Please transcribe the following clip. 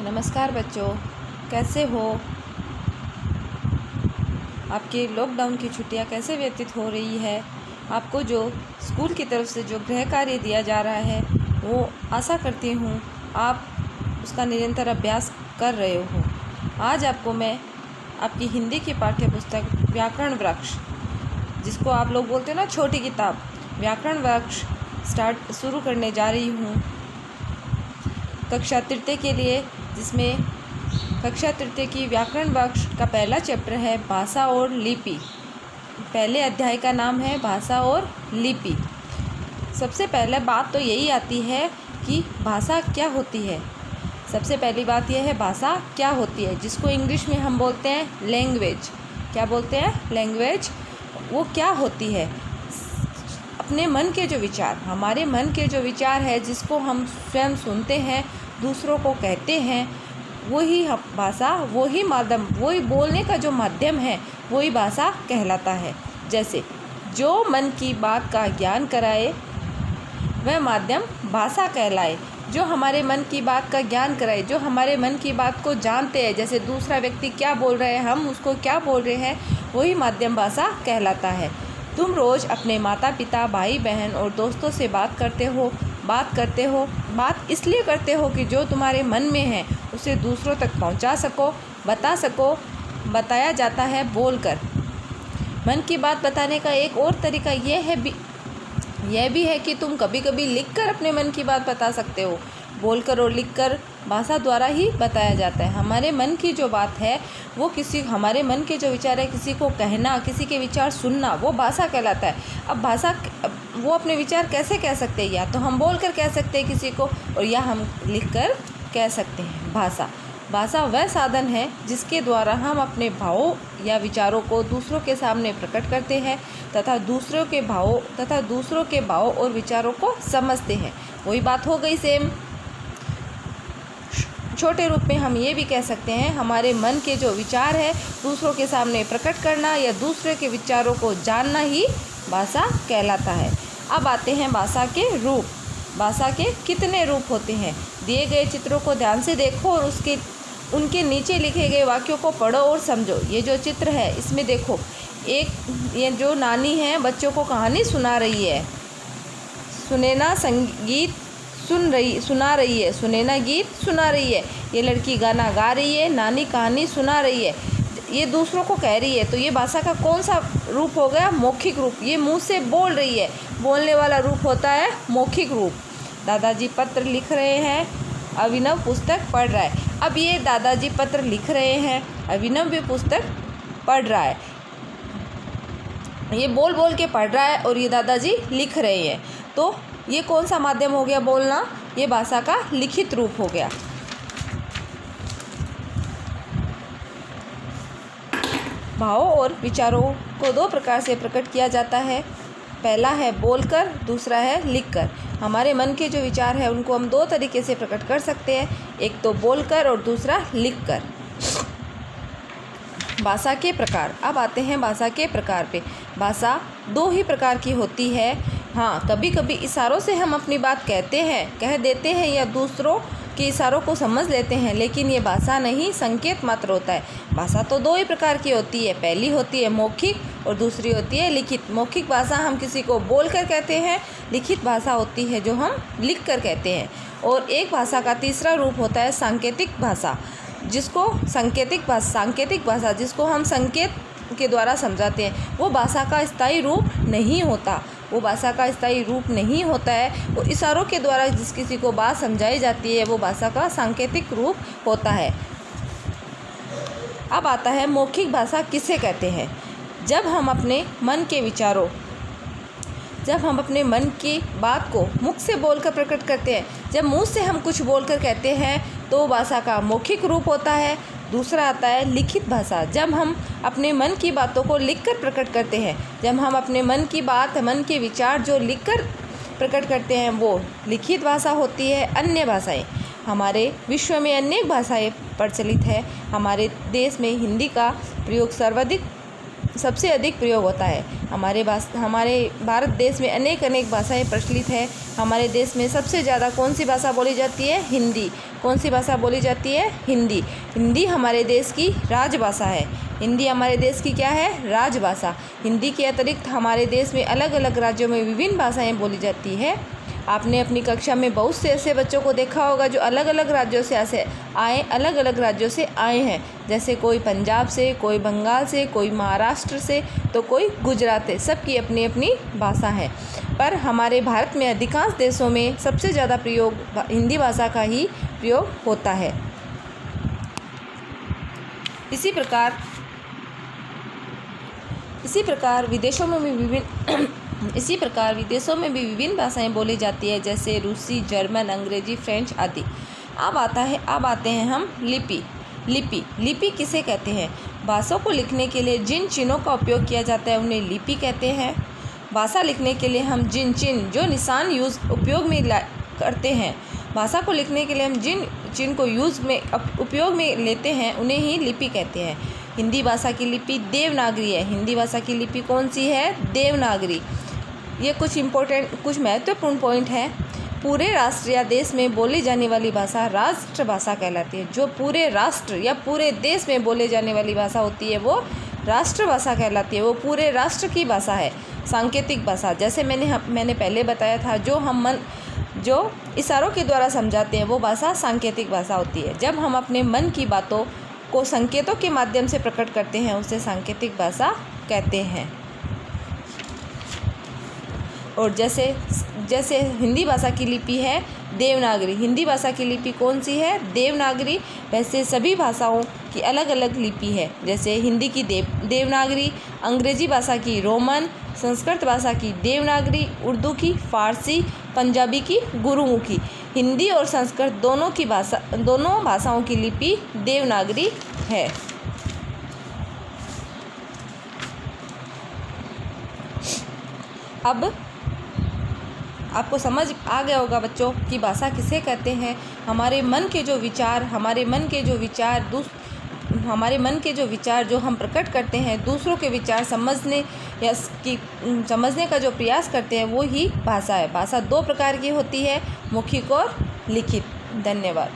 नमस्कार बच्चों, कैसे हो? आपके लॉकडाउन की छुट्टियां कैसे व्यतीत हो रही है? आपको जो स्कूल की तरफ से जो गृह कार्य दिया जा रहा है वो आशा करती हूँ आप उसका निरंतर अभ्यास कर रहे हो। आज आपको मैं आपकी हिंदी की पाठ्य पुस्तक व्याकरण वृक्ष, जिसको आप लोग बोलते हो ना छोटी किताब, व्याकरण वृक्ष शुरू करने जा रही हूँ कक्षा तृतीय के लिए, जिसमें कक्षा तृतीय की व्याकरण वृक्ष का पहला चैप्टर है भाषा और लिपि। पहले अध्याय का नाम है भाषा और लिपि। सबसे पहले बात तो यही आती है कि भाषा क्या होती है। सबसे पहली बात यह है भाषा क्या होती है, जिसको इंग्लिश में हम बोलते हैं लैंग्वेज। क्या बोलते हैं? लैंग्वेज। वो क्या होती है? अपने मन के जो विचार, हमारे मन के जो विचार है, जिसको हम स्वयं सुनते हैं, दूसरों को कहते हैं, वही भाषा, वही माध्यम, वही बोलने का जो माध्यम है, वही भाषा कहलाता है। जैसे जो मन की बात का ज्ञान कराए वह माध्यम भाषा कहलाए। जो हमारे मन की बात का ज्ञान कराए, जो हमारे मन की बात को जानते हैं, जैसे दूसरा व्यक्ति क्या बोल रहे हैं, हम उसको क्या बोल रहे हैं, वही माध्यम भाषा कहलाता है। तुम रोज़ अपने माता पिता, भाई बहन और दोस्तों से बात करते हो। बात इसलिए करते हो कि जो तुम्हारे मन में है उसे दूसरों तक पहुंचा सको, बता सको। बताया जाता है बोलकर। मन की बात बताने का एक और तरीका यह भी है कि तुम कभी कभी लिखकर अपने मन की बात बता सकते हो। बोलकर और लिखकर भाषा द्वारा ही बताया जाता है। हमारे मन की जो बात है वो हमारे मन के जो विचार है, किसी को कहना, किसी के विचार सुनना, वो भाषा कहलाता है। अब भाषा, वो अपने विचार कैसे कह सकते हैं? या तो हम बोलकर कह सकते हैं किसी को, और या हम लिखकर कह सकते हैं। भाषा वह साधन है जिसके द्वारा हम अपने भावों या विचारों को दूसरों के सामने प्रकट करते हैं तथा दूसरों के भावों और विचारों को समझते हैं। वही बात हो गई सेम। छोटे रूप में हम ये भी कह सकते हैं, हमारे मन के जो विचार है दूसरों के सामने प्रकट करना या दूसरे के विचारों को जानना ही भाषा कहलाता है। अब आते हैं भाषा के रूप। भाषा के कितने रूप होते हैं? दिए गए चित्रों को ध्यान से देखो और उनके नीचे लिखे गए वाक्यों को पढ़ो और समझो। ये जो चित्र है इसमें देखो, ये जो नानी है बच्चों को कहानी सुना रही है। सुनैना संगीत सुना रही है। सुनैना गीत सुना रही है। ये लड़की गाना गा रही है, नानी कहानी सुना रही है। ये दूसरों को कह रही है। तो ये भाषा का कौन सा रूप हो गया? मौखिक रूप। ये मुंह से बोल रही है, बोलने वाला रूप होता है मौखिक रूप। दादाजी पत्र लिख रहे हैं, अभिनव पुस्तक पढ़ रहा है। अब ये दादाजी पत्र लिख रहे हैं, अभिनव भी पुस्तक पढ़ रहा है। ये बोल बोल के पढ़ रहा है और ये दादाजी लिख रहे हैं। तो ये कौन सा माध्यम हो गया बोलना? ये भाषा का लिखित रूप हो गया। भावों और विचारों को दो प्रकार से प्रकट किया जाता है। पहला है बोलकर, दूसरा है लिखकर। हमारे मन के जो विचार है उनको हम दो तरीके से प्रकट कर सकते हैं, एक तो बोलकर और दूसरा लिखकर। भाषा के प्रकार। अब आते हैं भाषा के प्रकार पे। भाषा दो ही प्रकार की होती है। हाँ, कभी कभी इशारों से हम अपनी बात कह देते हैं या दूसरों के इशारों को समझ लेते हैं, लेकिन ये भाषा नहीं, संकेत मात्र होता है। भाषा तो दो ही प्रकार की होती है। पहली होती है मौखिक और दूसरी होती है लिखित। मौखिक भाषा हम किसी को बोलकर कहते हैं, लिखित भाषा होती है जो हम लिख कर कहते हैं। और एक भाषा का तीसरा रूप होता है सांकेतिक भाषा, जिसको हम संकेत के द्वारा समझाते हैं। वो भाषा का स्थायी रूप नहीं होता है। वो इशारों के द्वारा जिस किसी को बात समझाई जाती है वो भाषा का सांकेतिक रूप होता है। अब आता है मौखिक भाषा किसे कहते हैं? जब हम अपने मन की बात को मुख से बोलकर प्रकट करते हैं, जब मुंह से हम कुछ बोलकर कहते हैं तो भाषा का मौखिक रूप होता है। दूसरा आता है लिखित भाषा। जब हम अपने मन की बातों को लिखकर प्रकट करते हैं, जब हम अपने मन के विचार जो लिखकर प्रकट करते हैं, वो लिखित भाषा होती है। अन्य भाषाएं, हमारे विश्व में अनेक भाषाएं प्रचलित है। हमारे देश में हिंदी का प्रयोग सर्वाधिक सबसे अधिक प्रयोग होता है। हमारे भारत देश में अनेक भाषाएं प्रचलित है। हमारे देश में सबसे ज़्यादा कौन सी भाषा बोली जाती है? हिंदी। कौन सी भाषा बोली जाती है? हिंदी। हिंदी हमारे देश की राजभाषा है। हिंदी हमारे देश की क्या है? राजभाषा। हिंदी के अतिरिक्त हमारे देश में अलग अलग राज्यों में विभिन्न भाषाएं बोली जाती है। आपने अपनी कक्षा में बहुत से ऐसे बच्चों को देखा होगा जो अलग अलग राज्यों से आए हैं। जैसे कोई पंजाब से, कोई बंगाल से, कोई महाराष्ट्र से, तो कोई गुजरात से। सबकी अपनी अपनी भाषा है, पर हमारे भारत में अधिकांश देशों में सबसे ज़्यादा प्रयोग हिंदी भाषा का ही प्रयोग होता है। इसी प्रकार विदेशों में भी विभिन्न भाषाएं बोली जाती है, जैसे रूसी, जर्मन, अंग्रेजी, फ्रेंच आदि। अब आते हैं हम लिपि किसे कहते हैं? भाषा को लिखने के लिए जिन चिन्हों का उपयोग किया जाता है उन्हें लिपि कहते हैं। भाषा लिखने के लिए हम जिन चिन्ह जो निशान करते हैं, भाषा को लिखने के लिए हम जिन चिन्ह को उपयोग में लेते हैं उन्हें ही लिपि कहते हैं। हिंदी भाषा की लिपि देवनागरी है। हिंदी भाषा की लिपि कौन सी है? देवनागरी। ये कुछ महत्वपूर्ण पॉइंट है। पूरे राष्ट्र या देश में बोली जाने वाली भाषा राष्ट्रभाषा कहलाती है। जो पूरे राष्ट्र या पूरे देश में बोले जाने वाली भाषा होती है वो राष्ट्रभाषा कहलाती है। वो पूरे राष्ट्र की भाषा है। सांकेतिक भाषा, जैसे मैंने पहले बताया था, जो इशारों के द्वारा समझाते हैं वो भाषा सांकेतिक भाषा होती है। जब हम अपने मन की बातों को संकेतों के माध्यम से प्रकट करते हैं उसे सांकेतिक भाषा कहते हैं। और जैसे हिंदी भाषा की लिपि है देवनागरी। हिंदी भाषा की लिपि कौन सी है? देवनागरी। वैसे सभी भाषाओं की अलग अलग लिपि है। जैसे हिंदी की देवनागरी, अंग्रेजी भाषा की रोमन, संस्कृत भाषा की देवनागरी, उर्दू की फारसी, पंजाबी की गुरुमुखी। हिंदी और संस्कृत दोनों भाषाओं की लिपि देवनागरी है। अब आपको समझ आ गया होगा बच्चों कि भाषा किसे कहते हैं। हमारे मन के जो विचार जो हम प्रकट करते हैं, दूसरों के विचार समझने का जो प्रयास करते हैं वो ही भाषा है। भाषा दो प्रकार की होती है, मौखिक और लिखित। धन्यवाद।